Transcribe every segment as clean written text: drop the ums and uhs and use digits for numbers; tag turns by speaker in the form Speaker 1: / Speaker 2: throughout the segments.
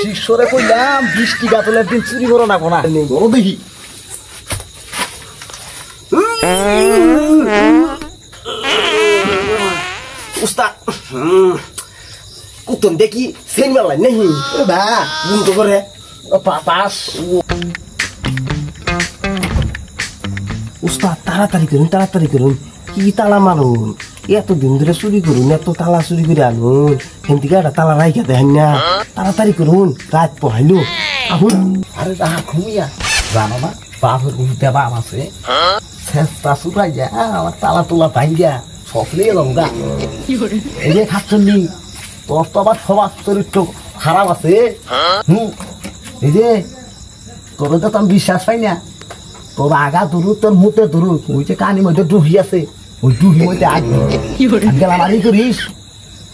Speaker 1: শিষ্যরে কইলাম 20টি গাতলের দিন চুরি করো না কোনা বড় দেখি উস্তাদ কুতন দেখি সেন মেলাই নেই বা মন তো করে পাস উস্তাদ তাড়াতাড়ি করুন কি তালা মারুন এতদিন ধরে চুরি করুন এত তালা চুরি করে আনুন হেন্দিকে একটা তালা রাইখা দেখেন না তাড়াতাড়ি করুন রাত পহাইলো আহুন আরে রাহা ঘুমিয়া জানো না বাপের উল্টা বাপ আছে চেষ্টা চুরাই যা আমার তালা তোলা ভাঙ্গা সকলে লঙ্গা এই যে খাচ্ছন্নি তোর তো আবার সমাজ চরিত্র খারাপ আছে এই যে তোর তো আমি বিশ্বাস পাই না তোর আগা ধরু তোর মুখে ধরু ওই যে কানি মধ্যে ডুহি আছে ওই ডুহি মধ্যে গেলামারি করিস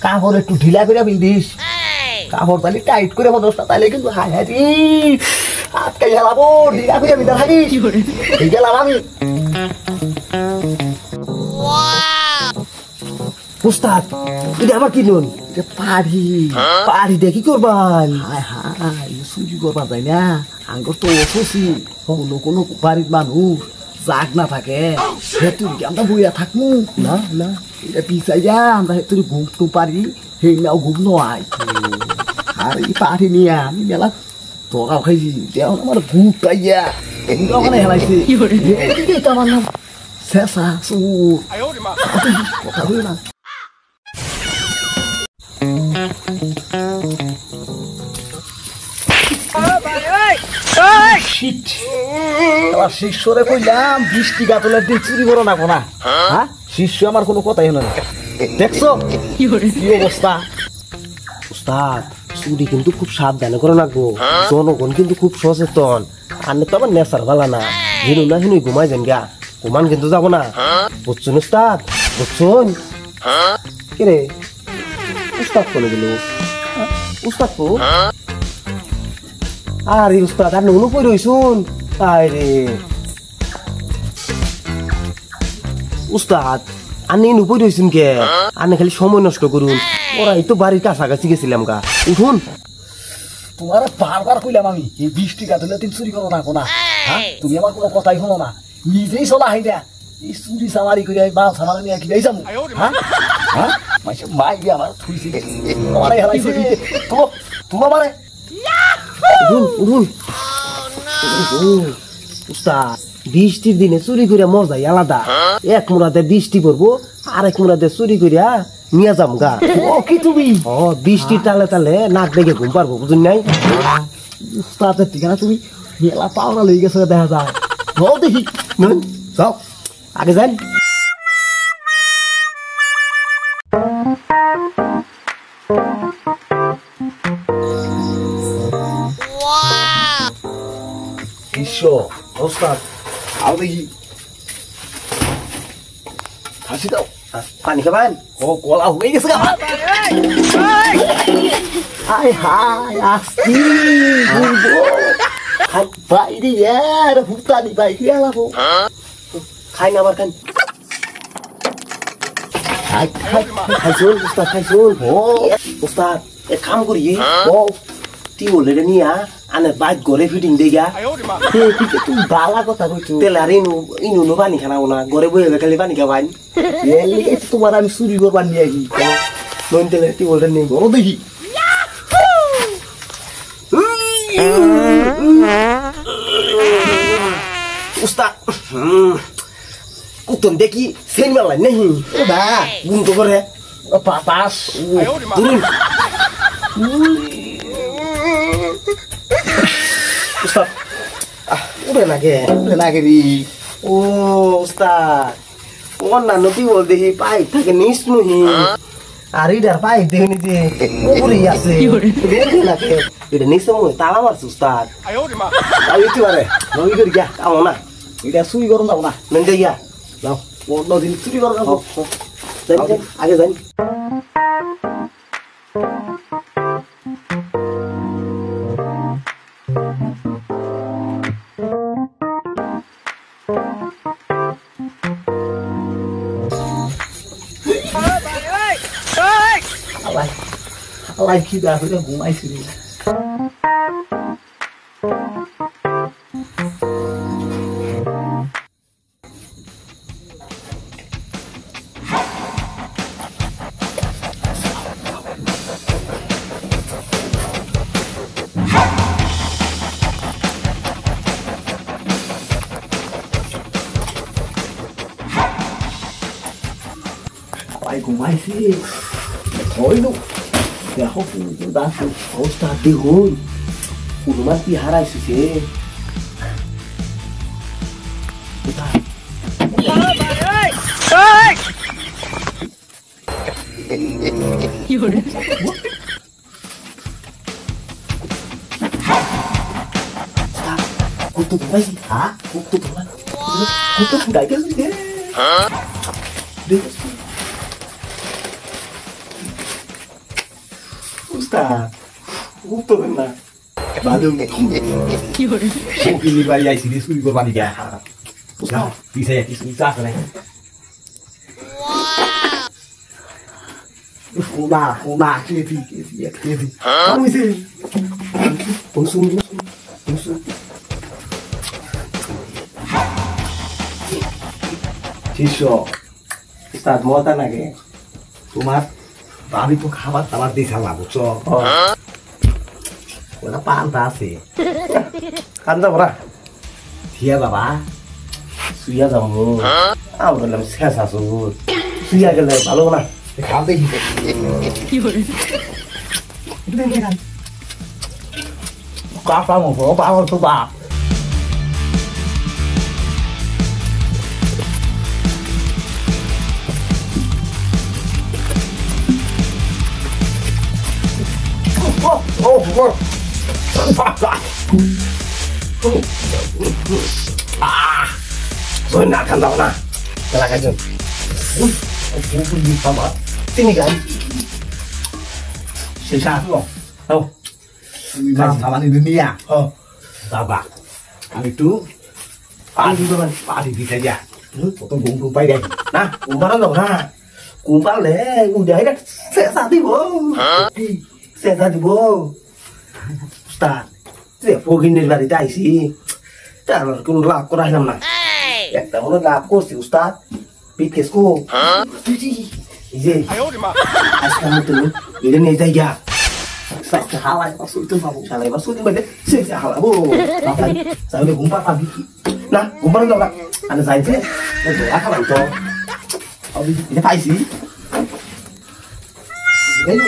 Speaker 1: কাপড় একটু ঢিলা করে পিন্ধিস কাপড় তাহলে টাইট করে বদসটা তাহলে কিন্তু হাই হাই আজকে গেলাবো ঢিলা করে পিন্ধা থাকিস এই গেলাম আমি উস্তাদ এটা আমার কি নুন পাড়ি দেখি করবান হাই হাই চুরি করবা যায় না আঙ্গর তো অসুসি কোনো বাড়ির মানুষ জাগ না থাকে তুই আমরা বইয়া থাকবো না না এটা পিছাই যা আমরা তুই ঘুম টু পারি সেই নাও ঘুম নয় আর এই পাড়ি নিয়ে আমি মেলা তোরাও খাইছি দেও আমার ভুক পাইয়া এমনি ওখানে হেলাইছে এটা আমার নাম শেষা সুর কথা বলি না শিষ্যরে কইলাম 20টি গাতলের দিন চুরি করো না কোনা হ্যাঁ শিষ্য আমার কোনো কথাই হলো না দেখছো কি অবস্থা উস্তাদ চুরি কিন্তু খুব সাবধানে করে রাখবো জনগণ কিন্তু খুব সচেতন আর তো আমার নেশার ভালা না হিনু না হিনুই ঘুমাই যান গা ঘুমান কিন্তু যাবো না বুঝছেন উস্তাদ বুঝছেন কে রে উস্তাদ কোনে গেল উস্তাদ তো আরে উস্তাদ আর নুনু পড়ে রইছুন আরে উস্তাদ আনি নুপই রইছুন কে আনি খালি সময় নষ্ট করুন ওরা এই তো বাড়ির কাছাকাছি গেছিলাম গা উঠুন তোমার বারবার কইলাম আমি এই 20টি গাতলে তুমি চুরি করো না কোনা হ্যাঁ তুমি আমার কোনো কথাই শোনো না নিজেই চলা হাই না এই চুরি সামারি করে মাল সামারি নিয়ে কি যাইছাম হ্যাঁ হ্যাঁ মাইছে মাই দিয়ে আমার থুইছি তোমারে হেলাইছে তোমার মানে উঠুন উস্তাদ 20টির দিনে চুরি করে মজাই আলাদা এক মুরাদে 20টি পড়বো আর এক মুরাদে চুরি করিয়া নিয়ে যাম গা ও কি তুমি 20টির তালে তালে নাক দেখে ঘুম পারবো বুঝুন নাই উস্তাদের ঠিকানা তুমি মেলা পাওনা লই গেছে দেখা যায় দেখি যাও আগে যান ওস্তাদ আও দেখি খাসি দাও পানি খাবেন ও কলা হয়ে গেছে হাই হাই আসছি বাইরে আর ভুতানি বাইরে আলাবো খাই না আবার খান খাইছুন উস্তাদ খাইছুন উস্তাদ এক কাম করি ও তুই বলে নিয়া আনে বাইক ঘরে ফিটিং দেগা তুই বালা কথা কইছো তেল আর ইনু পানি খানাও না ঘরে বইয়ে খালি পানি খাবাই তোমার আমি চুরি করবার নিয়ে আই নন তেলের তুই বলতে নেই বড় দেখি উস্তাদ কুতন দেখি সেন মেলাই নেই বা গুন তো করে পাস উস্তাদ উড়ে লাগে রে ও উস্তাদ অন্যান্য তুই বল দেখি পাইপ থাকে নিসমুহি আর এটার পাইপ দেখি যে উপরেই আছে এটা নিসমুহি তালা মারছে উস্তাদ তুই পারে নবী করি গিয়া কামো না এটা চুরি করো যাবো না নেন গিয়া যাও অন্যদিন চুরি করো যাবো আগে যাই
Speaker 2: Alai খিদা হইলে ঘুমাইছিলি Alai ঘুমাইছি হইলো দেখো কিন্তু দাস অবস্থা দেখুন কুরমা কি হারাইছে Kok tuh sih? Hah? Kok tuh teman? Kok tuh enggak ada sih? Hah? Ustaz, kok tuh kena? Baru ini bayi ay sini suri korban dia. Ustaz, bisa ya susah kan? Udah, kiri. Kamu sih? Langsung. শিষ্য উস্তাদ মতা নাকি তোমার বাড়ি তো খাবার দাবার দিয়ে খাওয়া বুঝছো ওটা পান্তা আছে কান যাবো না থিয়া বাবা শুইয়া যাবো আমার বললাম শেষ আসো শুইয়া গেলে ভালো না খাও দেখি কাপড় মতো পাওয়ার তো বাপ Rồi nạt thằng đó nè, cái là cái gì? Phun đi sao mà? Cái này cái? Xảy ra không? Đâu? Cái gì thằng anh đi à? Tao bạc, anh chú, anh chú tôi ba thì cái gì? Tôi cũng bay đây, nè, cũng bắt đầu nè, cũng bắt lẽ, cũng để đấy, sẽ ra đi bố, sẽ ra đi bố. Ustaz, dia pogin dari bari dai sih. Jangan kun lap ko rai namna. Ya tahu lap ko si Ustaz. Pikes ko. Ije. Ayo di ma. Asal itu ini nih saya. Saya halai masuk itu mau halai masuk di mana? Saya halai bu. Sampai saya udah gumpa pagi. Nah, gumpa dong nak. Ada saya sih. Itu akan itu. Oh, ini apa sih? Ini